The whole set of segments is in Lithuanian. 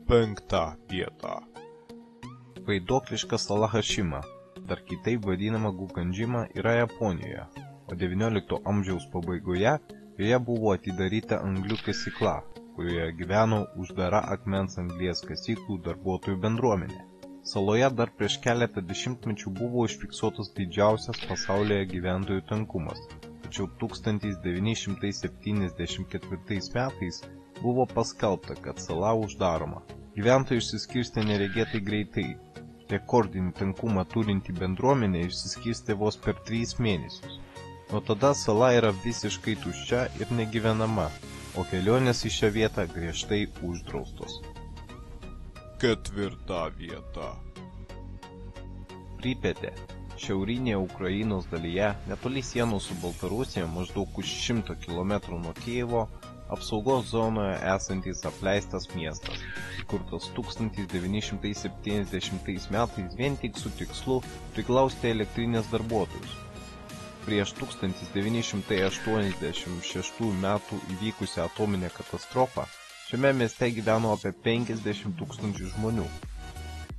5 vieta. Vaiduokliška sala Hašima, dar kitaip vadinama Gukanžima, yra Japonijoje, o XIX amžiaus pabaigoje joje buvo atidaryta anglių kasykla, kurioje gyveno uždara akmens anglies kasyklų darbuotojų bendruomenė. Saloje dar prieš keletą dešimtmečių buvo užfiksuotas didžiausias pasaulyje gyventojų tankumas, tačiau 1974 metais buvo paskelbta, kad sala uždaroma. Gyventojai išsiskirstė neregėtai greitai. Rekordinį tankumą turinti bendruomenė išsiskirstė vos per 3 mėnesius. Nuo tada sala yra visiškai tuščia ir negyvenama, o kelionės į šią vietą griežtai uždraustos. 4 vieta. Pripetė, šiaurinėje Ukrainos dalyje, netoli sienos su Baltarusija, maždaug už 100 km nuo Kijevo, apsaugos zonoje esantis apleistas miestas, įkurtas 1970 metais vien tik su tikslu priglausti elektrinės darbuotojus. Prieš 1986 metų įvykusią atominę katastrofą šiame mieste gyveno apie 50 000 žmonių.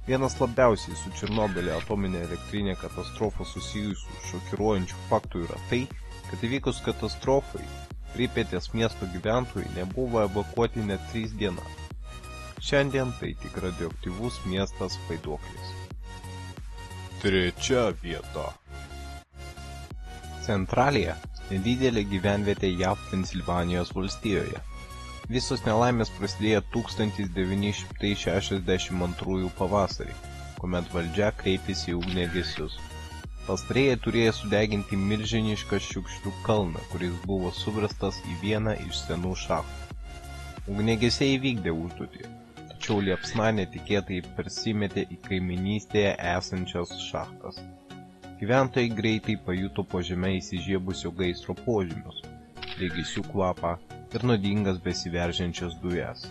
Vienas labiausiai su Černobylio atominė elektrinė katastrofa susijusių šokiruojančių faktų yra tai, kad įvykus katastrofai Pripetės miesto gyventojai nebuvo evakuoti net 3 dienas. Šiandien tai tik radioaktyvus miestas vaiduoklis. 3 vieta. Centralija – nedidelė gyvenvietė JAV Pensilvanijos valstijoje. Visos nelaimės prasidėjo 1962 pavasarį, kuomet valdžia kreipėsi į ugniagesius. Pastarieji turėjo sudeginti milžinišką šiukšlių kalną, kuris buvo suverstas į vieną iš senų šachtų. Ugniagesiai įvykdė užduotį, tačiau liepsna netikėtai persimetė į kaiminystėje esančias šachtas. Gyventojai greitai pajuto po žeme įsižiebusio gaisro požymius, degėsių kvapą ir nuodingas besiveržiančias dujas.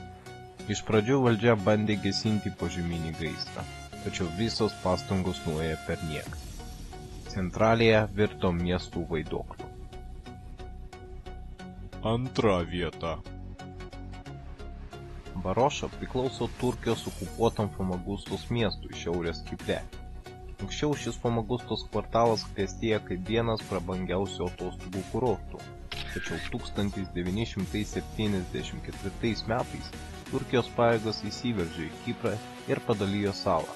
Iš pradžių valdžia bandė gesinti požeminį gaisrą, tačiau visos pastangos nuėjo perniek. Centralija virto miestų vaiduokliu. 2 vieta. Varoša priklauso Turkijos okupuotam Famagustos miestui šiaurės Kipre. Anksčiau šis Famagustos kvartalas klestėjo kaip vienas prabangiausių atostogų kurortų, tačiau 1974 metais Turkijos pajėgos įsiveržė į Kiprą ir padalijo salą.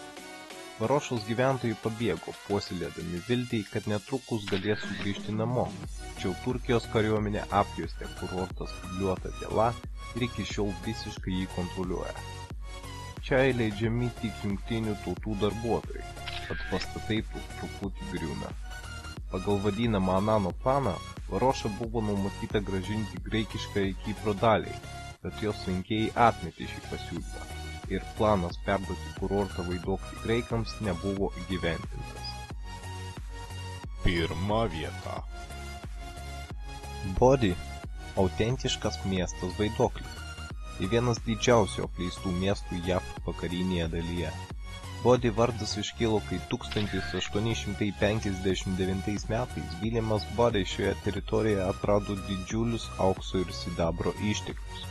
Varošos gyventojai pabėgo, puoselėdami viltį, kad netrukus galės sugrįžti namo, tačiau Turkijos kariuomenė apjuostė kurortą spygliuota viela ir iki šiol visiškai jį kontroliuoja. Čia įleidžiami tik jungtinių tautų darbuotojai, kad pastatai truputį griūna. Pagal vadinamą Anano planą, Varoša buvo numatyta grąžinti graikiškąjį Kipro daliai, bet jos rinkėjai atmetė šį pasiūlymą. Ir planas perduoti kurortą vaiduoklį graikams nebuvo įgyvendintas. 1 vieta. Bodi – autentiškas miestas vaiduoklis. Tai vienas didžiausių apleistų miestų JAV vakarinėje dalyje. Bodi vardas iškilo, kai 1859 metais Viljamas Bodi šioje teritorijoje atrado didžiulius aukso ir sidabro išteklius.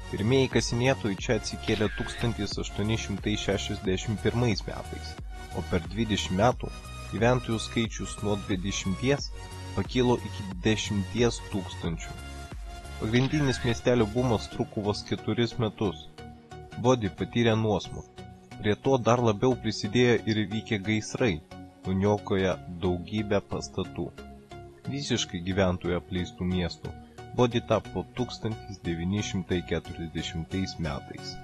Pirmieji kasinėtojai čia atsikėlė 1861 metais, o per 20 metų gyventojų skaičius nuo 20 pakilo iki 10 000. Pagrindinis miestelio bumas truko vos 4 metus. Bodi patyrė nuosmukį. Prie to dar labiau prisidėjo ir įvykę gaisrai, nuniokoję daugybę pastatų. Visiškai gyventojų apleistų miestų Bodi tapo 1940 metais.